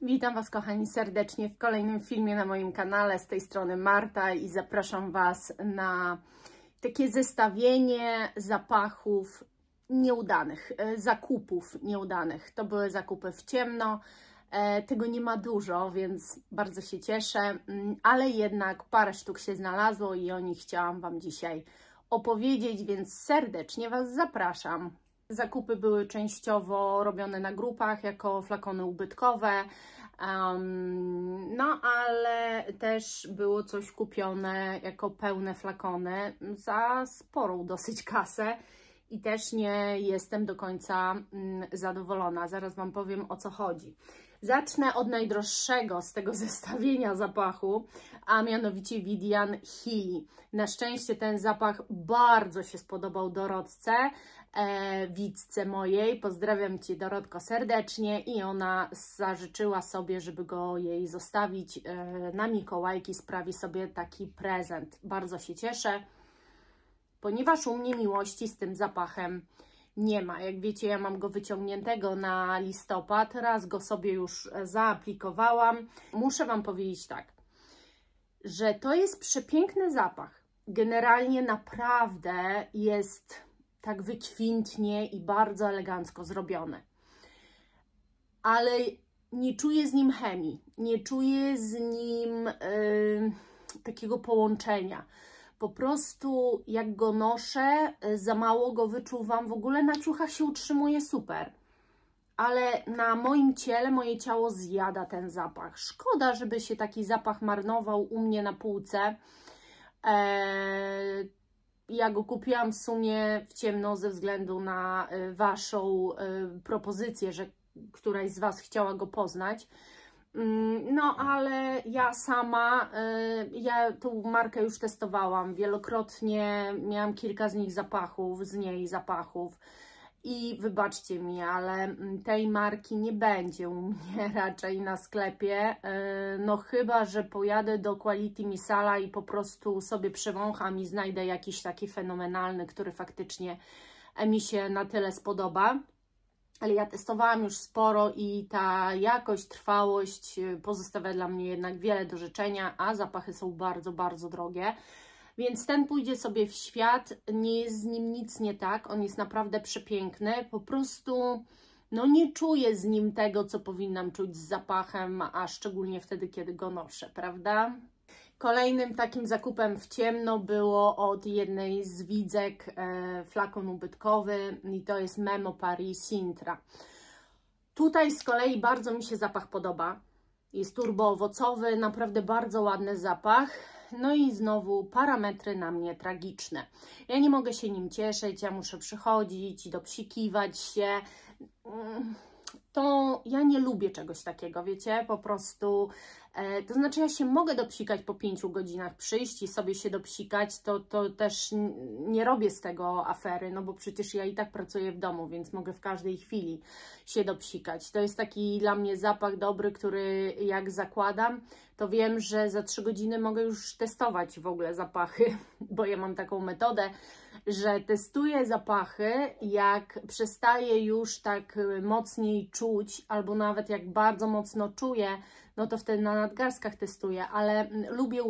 Witam Was, kochani, serdecznie w kolejnym filmie na moim kanale. Z tej strony Marta i zapraszam Was na takie zestawienie zapachów nieudanych, zakupów nieudanych. To były zakupy w ciemno. Tego nie ma dużo, więc bardzo się cieszę, ale jednak parę sztuk się znalazło i o nich chciałam Wam dzisiaj opowiedzieć, więc serdecznie Was zapraszam. Zakupy były częściowo robione na grupach jako flakony ubytkowe, no ale też było coś kupione jako pełne flakony za sporą dosyć kasę i też nie jestem do końca zadowolona. Zaraz Wam powiem, o co chodzi. Zacznę od najdroższego z tego zestawienia zapachu, a mianowicie Vivian Healy. Na szczęście ten zapach bardzo się spodobał Dorotce, widzce mojej. Pozdrawiam Cię, Dorotko, serdecznie, i ona zażyczyła sobie, żeby go jej zostawić na Mikołajki, sprawi sobie taki prezent. Bardzo się cieszę, ponieważ u mnie miłości z tym zapachem nie ma. Jak wiecie, ja mam go wyciągniętego na listopad, raz go sobie już zaaplikowałam. Muszę Wam powiedzieć tak, że to jest przepiękny zapach. Generalnie naprawdę jest tak wykwintnie i bardzo elegancko zrobiony. Ale nie czuję z nim chemii, nie czuję z nim takiego połączenia. Po prostu jak go noszę, za mało go wyczuwam. W ogóle na ciuchach się utrzymuje super, ale na moim ciele, moje ciało zjada ten zapach. Szkoda, żeby się taki zapach marnował u mnie na półce. Ja go kupiłam w sumie w ciemno ze względu na Waszą propozycję, że któraś z Was chciała go poznać. No, ale ja sama, ja tą markę już testowałam wielokrotnie, miałam kilka z niej zapachów i wybaczcie mi, ale tej marki nie będzie u mnie raczej na sklepie, no chyba że pojadę do Quality Misala i po prostu sobie przewącham i znajdę jakiś taki fenomenalny, który faktycznie mi się na tyle spodoba. Ale ja testowałam już sporo i ta jakość, trwałość pozostawia dla mnie jednak wiele do życzenia, a zapachy są bardzo, bardzo drogie. Więc ten pójdzie sobie w świat, nie jest z nim nic nie tak, on jest naprawdę przepiękny. Po prostu no nie czuję z nim tego, co powinnam czuć z zapachem, a szczególnie wtedy, kiedy go noszę, prawda? Kolejnym takim zakupem w ciemno było od jednej z widzek flakon ubytkowy i to jest Memo Paris Sintra. Tutaj z kolei bardzo mi się zapach podoba. Jest turbo owocowy, naprawdę bardzo ładny zapach. No i znowu parametry na mnie tragiczne. Ja nie mogę się nim cieszyć, ja muszę przychodzić, dopsikiwać się. To ja nie lubię czegoś takiego, wiecie, po prostu, to znaczy ja się mogę dopsikać po 5 godzinach, przyjść i sobie się dopsikać, to też nie robię z tego afery, no bo przecież ja i tak pracuję w domu, więc mogę w każdej chwili się dopsikać. To jest taki dla mnie zapach dobry, który jak zakładam, to wiem, że za 3 godziny mogę już testować w ogóle zapachy, bo ja mam taką metodę, że testuję zapachy, jak przestaję już tak mocniej czuć, albo nawet jak bardzo mocno czuję, no to wtedy na nadgarstkach testuję, ale lubię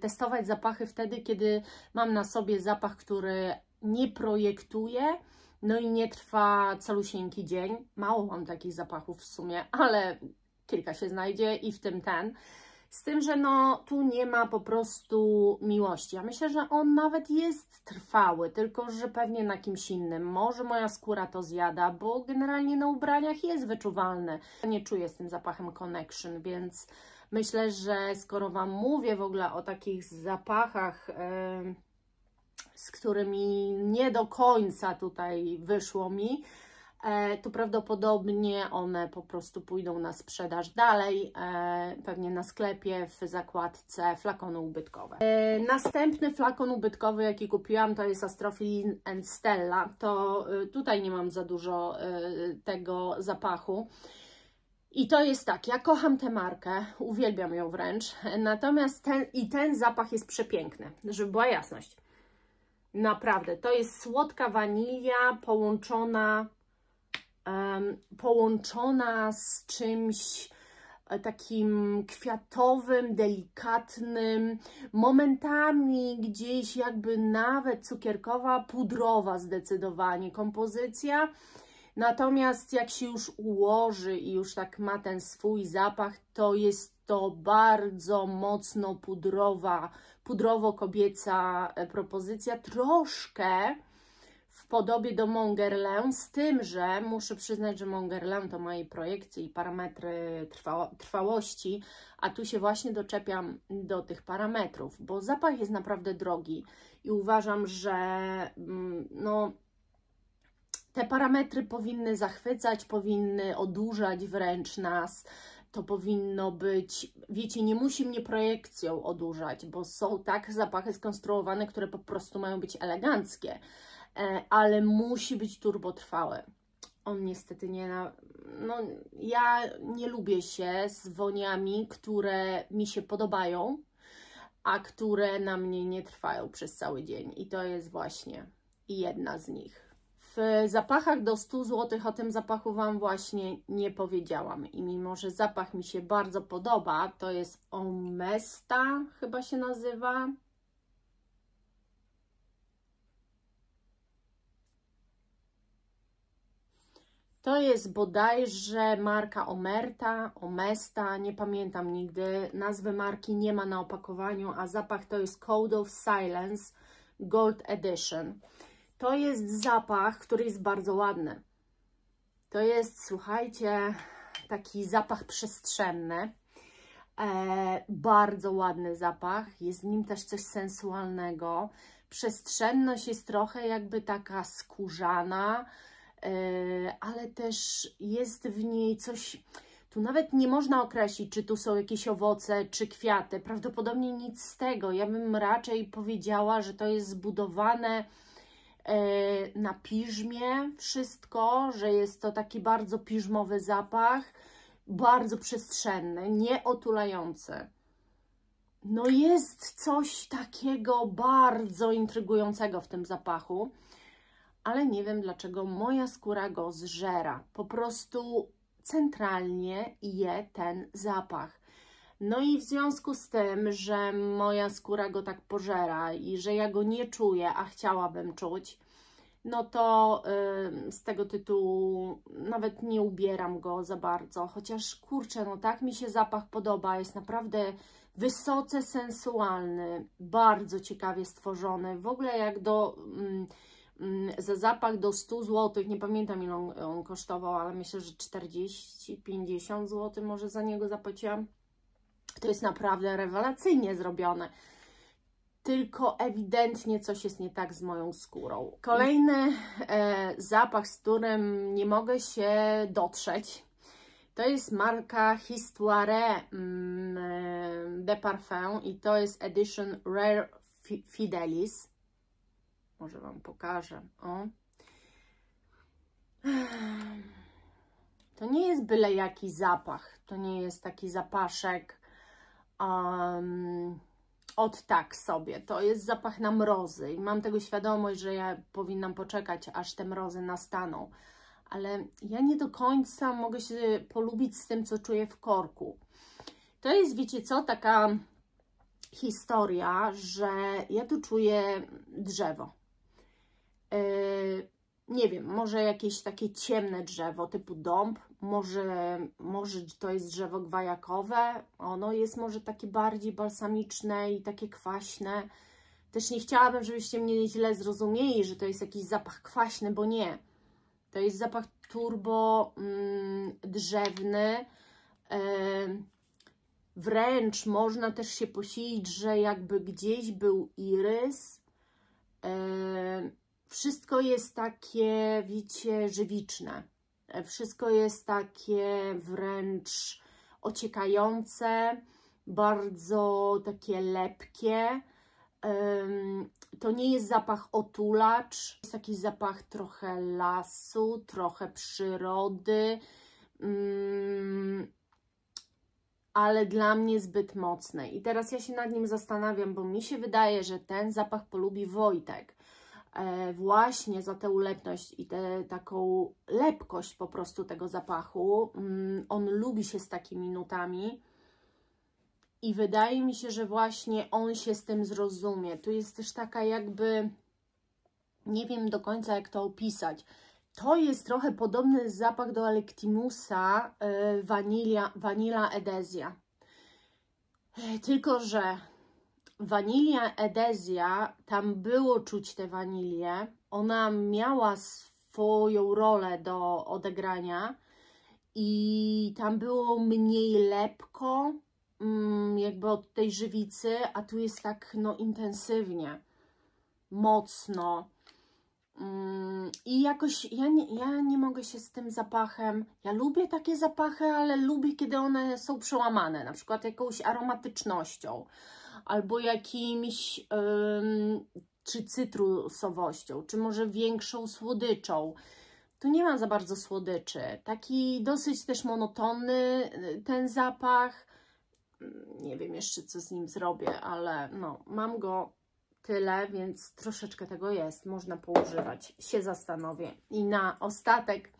testować zapachy wtedy, kiedy mam na sobie zapach, który nie projektuje, no i nie trwa calusieńki dzień. Mało mam takich zapachów w sumie, ale kilka się znajdzie i w tym ten. Z tym, że no tu nie ma po prostu miłości. Ja myślę, że on nawet jest trwały, tylko że pewnie na kimś innym. Może moja skóra to zjada, bo generalnie na ubraniach jest wyczuwalny. Nie czuję z tym zapachem connection, więc myślę, że skoro Wam mówię w ogóle o takich zapachach, z którymi nie do końca tutaj wyszło mi, to prawdopodobnie one po prostu pójdą na sprzedaż dalej, pewnie na sklepie w zakładce flakony ubytkowe. Następny flakon ubytkowy, jaki kupiłam, to jest Astrophilin Stella. To tutaj nie mam za dużo tego zapachu. I to jest tak, ja kocham tę markę, uwielbiam ją wręcz, natomiast ten zapach jest przepiękny, żeby była jasność. Naprawdę, to jest słodka wanilia połączona z czymś takim kwiatowym, delikatnym, momentami gdzieś jakby nawet cukierkowa, pudrowa zdecydowanie kompozycja. Natomiast jak się już ułoży i już tak ma ten swój zapach, to jest to bardzo mocno pudrowo-kobieca propozycja, troszkę w podobie do Mon Guerlain, z tym, że muszę przyznać, że Mon Guerlain to moje projekcje i parametry trwałości, a tu się właśnie doczepiam do tych parametrów, bo zapach jest naprawdę drogi i uważam, że no, te parametry powinny zachwycać, powinny odurzać wręcz nas. To powinno być, wiecie, nie musi mnie projekcją odurzać, bo są tak zapachy skonstruowane, które po prostu mają być eleganckie, ale musi być turbotrwałe. On niestety nie... No, ja nie lubię się z woniami, które mi się podobają, a które na mnie nie trwają przez cały dzień. I to jest właśnie jedna z nich. W zapachach do 100 zł o tym zapachu Wam właśnie nie powiedziałam. I mimo, że zapach mi się bardzo podoba, to jest Omesta, chyba się nazywa. To jest bodajże marka Omesta, nie pamiętam nigdy. Nazwy marki nie ma na opakowaniu, a zapach to jest Code of Silence Gold Edition. To jest zapach, który jest bardzo ładny. To jest, słuchajcie, taki zapach przestrzenny. Bardzo ładny zapach. Jest w nim też coś sensualnego. Przestrzenność jest trochę jakby taka skórzana, ale też jest w niej coś... Tu nawet nie można określić, czy tu są jakieś owoce, czy kwiaty. Prawdopodobnie nic z tego. Ja bym raczej powiedziała, że to jest zbudowane na piżmie wszystko, że jest to taki bardzo piżmowy zapach, bardzo przestrzenny, nieotulający. No jest coś takiego bardzo intrygującego w tym zapachu, ale nie wiem dlaczego moja skóra go zżera. Po prostu centralnie je ten zapach. No i w związku z tym, że moja skóra go tak pożera i że ja go nie czuję, a chciałabym czuć, no to z tego tytułu nawet nie ubieram go za bardzo. Chociaż kurczę, no tak mi się zapach podoba, jest naprawdę wysoce sensualny, bardzo ciekawie stworzony. W ogóle jak za zapach do 100 zł, nie pamiętam ile on kosztował, ale myślę, że 40-50 zł może za niego zapłaciłam. To jest naprawdę rewelacyjnie zrobione. Tylko ewidentnie coś jest nie tak z moją skórą. Kolejny zapach, z którym nie mogę się dotrzeć, to jest marka Histoire de Parfum i to jest Edition Rare Fidelis. Może Wam pokażę. O. To nie jest byle jaki zapach. To nie jest taki zapaszek od tak sobie. To jest zapach na mrozy i mam tego świadomość, że ja powinnam poczekać, aż te mrozy nastaną. Ale ja nie do końca mogę się polubić z tym, co czuję w korku. To jest, wiecie co, taka historia, że ja tu czuję drzewo. Nie wiem, może jakieś takie ciemne drzewo typu dąb, może to jest drzewo gwajakowe, ono jest może takie bardziej balsamiczne i takie kwaśne. Też nie chciałabym, żebyście mnie źle zrozumieli, że to jest jakiś zapach kwaśny, bo nie. To jest zapach turbo drzewny. Wręcz można też się posilić, że jakby gdzieś był irys. Wszystko jest takie, wiecie, żywiczne. Wszystko jest takie wręcz ociekające, bardzo takie lepkie. To nie jest zapach otulacz, jest taki zapach trochę lasu, trochę przyrody, ale dla mnie zbyt mocny. I teraz ja się nad nim zastanawiam, bo mi się wydaje, że ten zapach polubi Wojtek. właśnie za tę ulepność i taką lepkość po prostu tego zapachu. On lubi się z takimi nutami i wydaje mi się, że właśnie on się z tym zrozumie. Tu jest też taka jakby, nie wiem do końca jak to opisać. To jest trochę podobny zapach do Electimusa Vanilla Edesia. Tylko że Vanilla Edesia, tam było czuć tę wanilię. Ona miała swoją rolę do odegrania i tam było mniej lepko, jakby od tej żywicy, a tu jest tak no intensywnie, mocno. I jakoś ja nie mogę się z tym zapachem, ja lubię takie zapachy, ale lubię, kiedy one są przełamane, na przykład jakąś aromatycznością, albo jakimś, czy cytrusowością, czy może większą słodyczą. Tu nie ma za bardzo słodyczy, taki dosyć też monotonny ten zapach, nie wiem jeszcze co z nim zrobię, ale no, mam go tyle, więc troszeczkę tego jest, można poużywać, się zastanowię. I na ostatek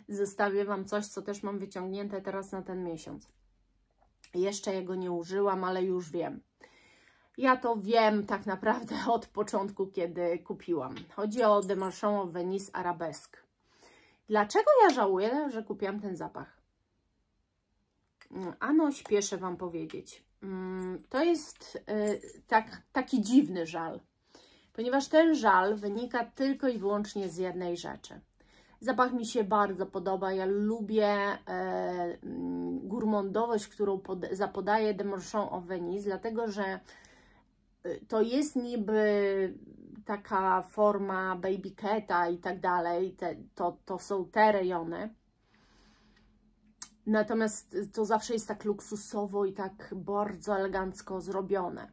zostawię Wam coś, co też mam wyciągnięte teraz na ten miesiąc. Jeszcze jego nie użyłam, ale już wiem. Ja to wiem tak naprawdę od początku, kiedy kupiłam. Chodzi o The Marchand of Venice Arabesque. Dlaczego ja żałuję, że kupiłam ten zapach? Ano, śpieszę Wam powiedzieć. To jest taki dziwny żal, ponieważ ten żal wynika tylko i wyłącznie z jednej rzeczy. Zapach mi się bardzo podoba, ja lubię gourmandowość, którą zapodaje The Marchand of Venice, dlatego że to jest niby taka forma Baby Cata i tak dalej, to są te rejony. Natomiast to zawsze jest tak luksusowo i tak bardzo elegancko zrobione.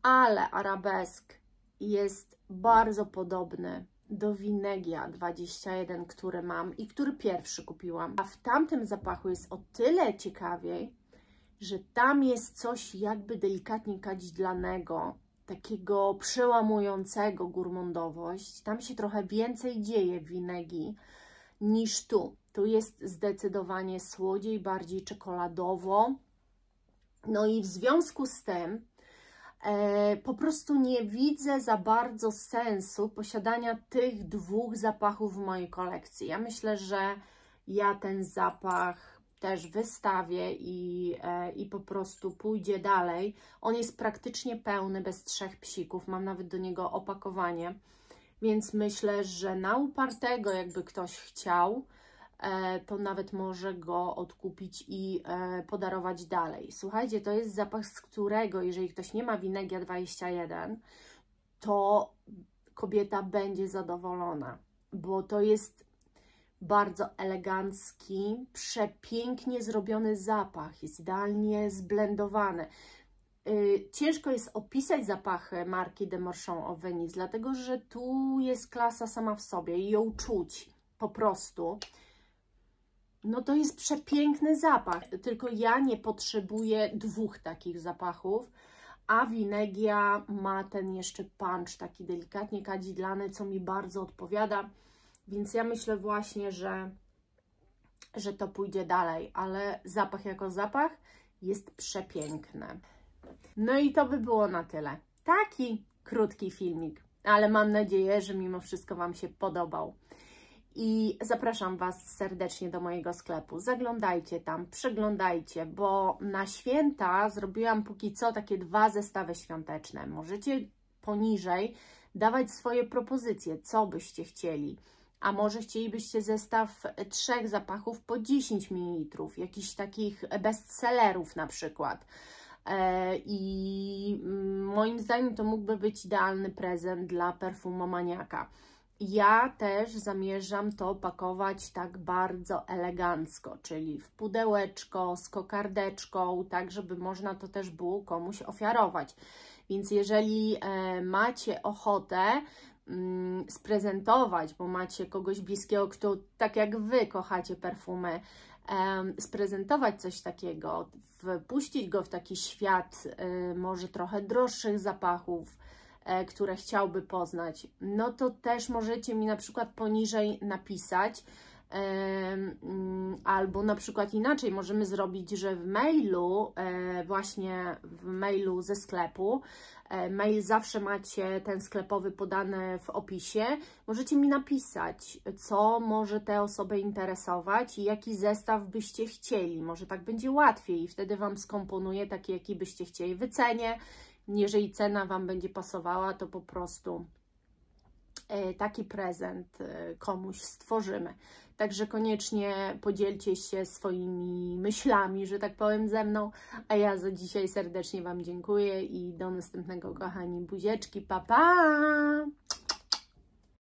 Ale Arabesque jest bardzo podobny do Vinegia 21, który mam i który pierwszy kupiłam. A w tamtym zapachu jest o tyle ciekawiej, że tam jest coś jakby delikatnie kadzidlanego, takiego przełamującego gourmandowość. Tam się trochę więcej dzieje w Vinegii niż tu. Tu jest zdecydowanie słodziej, bardziej czekoladowo. No i w związku z tym po prostu nie widzę za bardzo sensu posiadania tych dwóch zapachów w mojej kolekcji. Ja myślę, że ja ten zapach też wystawię i po prostu pójdzie dalej. On jest praktycznie pełny, bez 3 psików. Mam nawet do niego opakowanie. Więc myślę, że na upartego, jakby ktoś chciał, to nawet może go odkupić i podarować dalej. Słuchajcie, to jest zapach, z którego, jeżeli ktoś nie ma Vinegia 21, to kobieta będzie zadowolona, bo to jest bardzo elegancki, przepięknie zrobiony zapach, jest idealnie zblendowany. Ciężko jest opisać zapachy marki The Marchand of Venice, dlatego że tu jest klasa sama w sobie i ją czuć po prostu. No to jest przepiękny zapach, tylko ja nie potrzebuję 2 takich zapachów, a Vinegia ma ten jeszcze punch taki delikatnie kadzidlany, co mi bardzo odpowiada, więc ja myślę właśnie, że to pójdzie dalej, ale zapach jako zapach jest przepiękny. No i to by było na tyle. Taki krótki filmik, ale mam nadzieję, że mimo wszystko Wam się podobał. I zapraszam Was serdecznie do mojego sklepu. Zaglądajcie tam, przeglądajcie, bo na święta zrobiłam póki co takie 2 zestawy świąteczne. Możecie poniżej dawać swoje propozycje, co byście chcieli. A może chcielibyście zestaw 3 zapachów po 10 ml, jakichś takich bestsellerów na przykład. I moim zdaniem to mógłby być idealny prezent dla perfumomaniaka. Ja też zamierzam to pakować tak bardzo elegancko, czyli w pudełeczko, z kokardeczką, tak żeby można to też było komuś ofiarować. Więc jeżeli macie ochotę sprezentować, bo macie kogoś bliskiego, kto tak jak Wy kochacie perfumy, sprezentować coś takiego, wpuścić go w taki świat może trochę droższych zapachów, które chciałby poznać, no to też możecie mi na przykład poniżej napisać, albo na przykład inaczej możemy zrobić, że w mailu, właśnie w mailu ze sklepu, mail zawsze macie ten sklepowy podany w opisie, możecie mi napisać, co może tę osobę interesować i jaki zestaw byście chcieli, może tak będzie łatwiej i wtedy Wam skomponuję taki, jaki byście chcieli, wycenię, jeżeli cena Wam będzie pasowała, to po prostu taki prezent komuś stworzymy. Także koniecznie podzielcie się swoimi myślami, że tak powiem, ze mną, a ja za dzisiaj serdecznie Wam dziękuję i do następnego, kochani, buzieczki, pa pa!